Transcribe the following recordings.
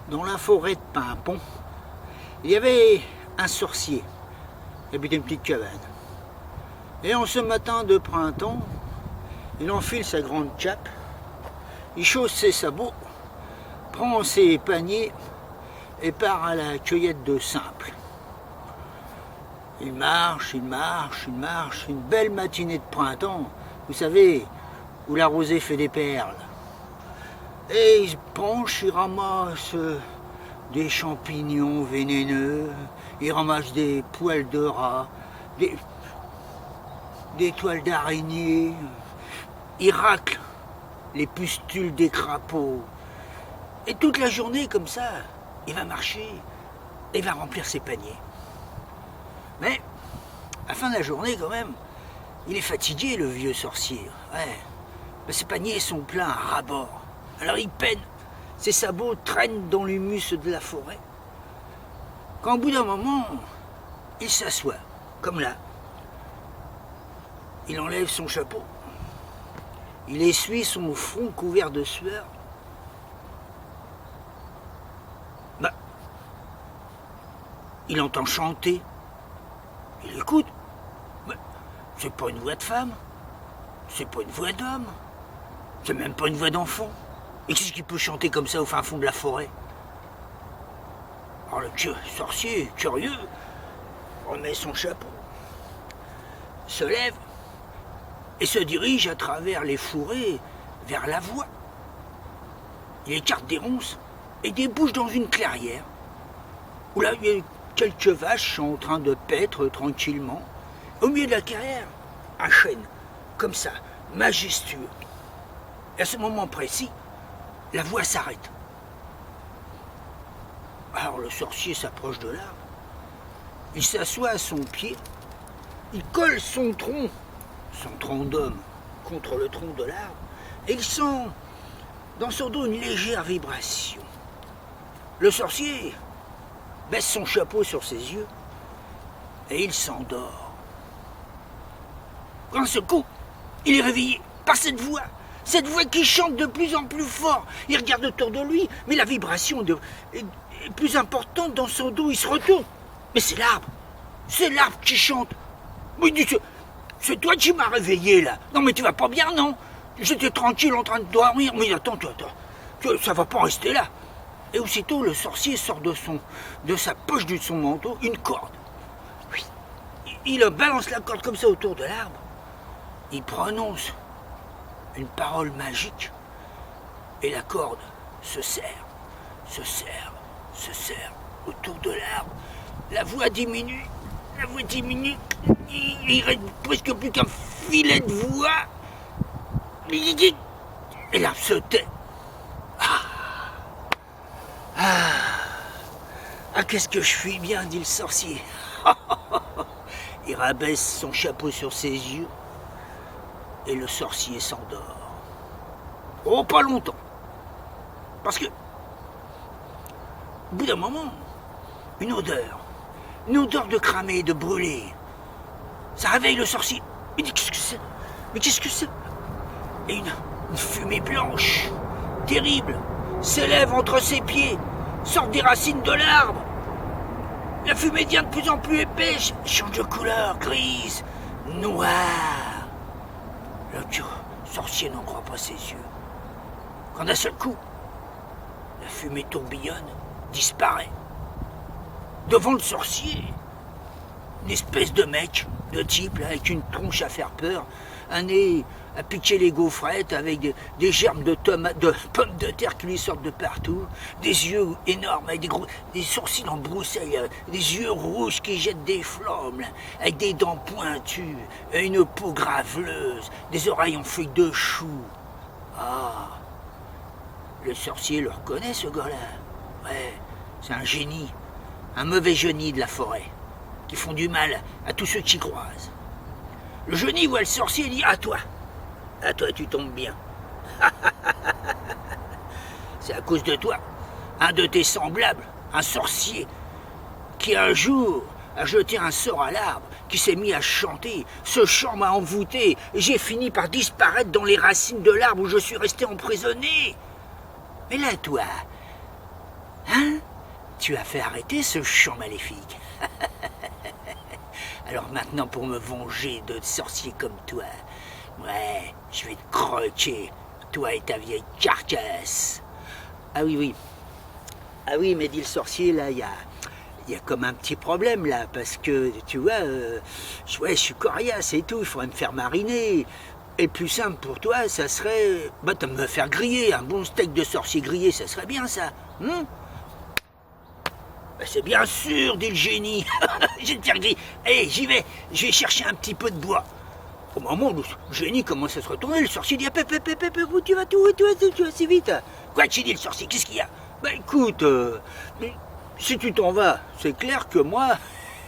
Dans la forêt de Pimpon, il y avait un sorcier qui habitait une petite cabane. Et en ce matin de printemps, il enfile sa grande cape, il chausse ses sabots, prend ses paniers et part à la cueillette de simples. Il marche, une belle matinée de printemps, vous savez, où la rosée fait des perles. Et il se penche, il ramasse des champignons vénéneux, il ramasse des poils de rat, des toiles d'araignée, il racle les pustules des crapauds. Et toute la journée, comme ça, il va marcher et il va remplir ses paniers. Mais, à la fin de la journée, quand même, il est fatigué, le vieux sorcier. Ouais. Mais ses paniers sont pleins à ras-bord. Alors il peine, ses sabots traînent dans l'humus de la forêt. Quand au bout d'un moment, il s'assoit, comme là. Il enlève son chapeau. Il essuie son front couvert de sueur. Bah, il entend chanter. Il écoute. Mais c'est pas une voix de femme. C'est pas une voix d'homme. C'est même pas une voix d'enfant. Et qu'est-ce qui peut chanter comme ça au fin fond de la forêt? Alors le sorcier, curieux, remet son chapeau, se lève et se dirige à travers les fourrés vers la voie. Il écarte des ronces et débouche dans une clairière où là, il y a quelques vaches en train de paître tranquillement. Au milieu de la clairière, un chêne, comme ça, majestueux. Et à ce moment précis, la voie s'arrête. Alors le sorcier s'approche de l'arbre. Il s'assoit à son pied. Il colle son tronc d'homme, contre le tronc de l'arbre. Et il sent dans son dos une légère vibration. Le sorcier baisse son chapeau sur ses yeux et il s'endort. D'un seul coup, il est réveillé par cette voix qui chante de plus en plus fort. Il regarde autour de lui, mais la vibration est plus importante dans son dos. Il se retourne. Mais c'est l'arbre qui chante. Mais il dit, c'est toi qui m'as réveillé là. Non mais tu vas pas bien, non? J'étais tranquille en train de dormir. Mais attends, ça va pas rester là. Et aussitôt le sorcier sort de sa poche de son manteau une corde. Il balance la corde comme ça autour de l'arbre. Il prononce une parole magique et la corde se serre autour de l'arbre. La voix diminue, il reste presque plus qu'un filet de voix. Et l'arbre se tait. Ah, qu'est-ce que je suis bien, dit le sorcier. Il rabaisse son chapeau sur ses yeux et le sorcier s'endort. Oh, pas longtemps. Parce que, au bout d'un moment, une odeur de cramé, de brûlé, ça réveille le sorcier. Il dit, qu'est-ce que c'est? Et une fumée blanche, terrible, s'élève entre ses pieds, sort des racines de l'arbre. La fumée devient de plus en plus épaisse, change de couleur, grise, noire. Le sorcier n'en croit pas ses yeux. Quand d'un seul coup, la fumée tourbillonne, disparaît. Devant le sorcier, une espèce de mec, de type, là, avec une tronche à faire peur, un nez à piquer les gaufrettes, avec des germes de pommes de terre qui lui sortent de partout, des yeux énormes, avec des sourcils en broussailles, des yeux rouges qui jettent des flammes, là, avec des dents pointues, une peau graveleuse, des oreilles en feuilles de chou. Ah, le sorcier le reconnaît, ce gars-là. Ouais, c'est un génie, un mauvais génie de la forêt, qui font du mal à tous ceux qui croisent. Le génie voit le sorcier et dit, à toi tu tombes bien. C'est à cause de toi, un de tes semblables, un sorcier, qui un jour a jeté un sort à l'arbre, qui s'est mis à chanter. Ce chant m'a envoûté et j'ai fini par disparaître dans les racines de l'arbre où je suis resté emprisonné. Mais là, toi, Hein? Tu as fait arrêter ce chant maléfique. Alors maintenant, pour me venger de sorciers comme toi, ouais, je vais te croquer, toi et ta vieille carcasse. Ah oui, oui. Ah oui, mais dit le sorcier, là, il y a comme un petit problème, là, parce que, tu vois, ouais, je suis coriace et tout, il faudrait me faire mariner. Et le plus simple pour toi, ça serait, de me faire griller, un bon steak de sorcier grillé, ça serait bien, ça. C'est bien sûr, dit le génie. Je vais te faire griller. Allez, j'y vais, je vais chercher un petit peu de bois. Au moment où le génie commence à se retourner, le sorcier dit, où tu vas, tu vas si vite. Quoi, tu dis le sorcier, qu'est-ce qu'il y a? Écoute, si tu t'en vas, c'est clair que moi,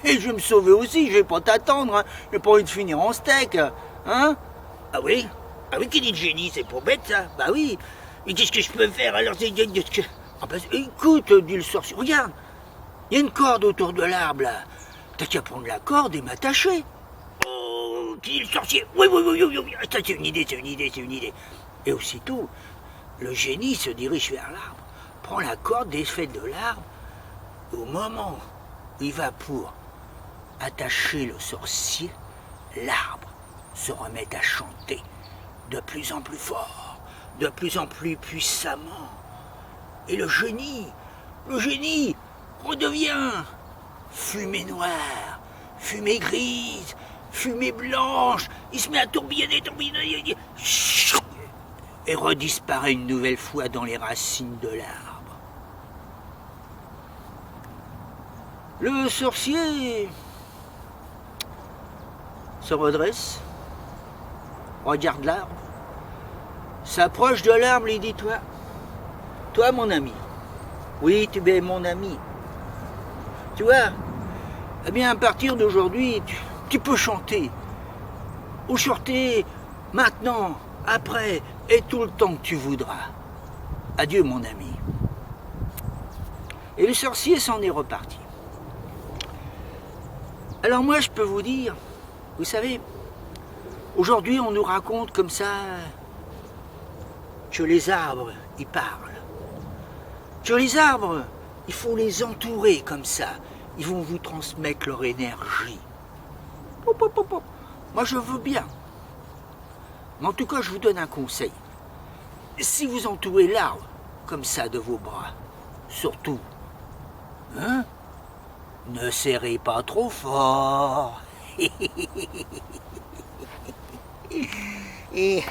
et je vais me sauver aussi, je vais pas t'attendre, hein. J'ai pas envie de finir en steak, hein? Ah oui, qui dit le génie, c'est pour bête ça? Bah oui, et qu'est-ce que je peux faire alors? Écoute, dit le sorcier, regarde, il y a une corde autour de l'arbre là, t'as qu'à prendre la corde et m'attacher. Oh, qui dit le sorcier? Oui, attends, c'est une idée. Et aussitôt, le génie se dirige vers l'arbre, prend la corde défaite de l'arbre. Au moment où il va pour attacher le sorcier, l'arbre se remet à chanter de plus en plus fort, de plus en plus puissamment. Et le génie redevient fumée noire, fumée grise, fumée blanche. Il se met à tourbillonner, et redisparaît une nouvelle fois dans les racines de l'arbre. Le sorcier se redresse, regarde l'arbre, s'approche de l'arbre et il dit, toi mon ami, oui tu es mon ami, tu vois, eh bien à partir d'aujourd'hui tu peux chanter, ou chanter maintenant, après et tout le temps que tu voudras. Adieu mon ami. Et le sorcier s'en est reparti. Alors moi je peux vous dire, vous savez, aujourd'hui on nous raconte comme ça que les arbres, ils parlent. Que les arbres, il faut les entourer comme ça. Ils vont vous transmettre leur énergie. Moi je veux bien. Mais en tout cas je vous donne un conseil. Si vous entourez l'arbre comme ça de vos bras, surtout, ne serrez pas trop fort. Et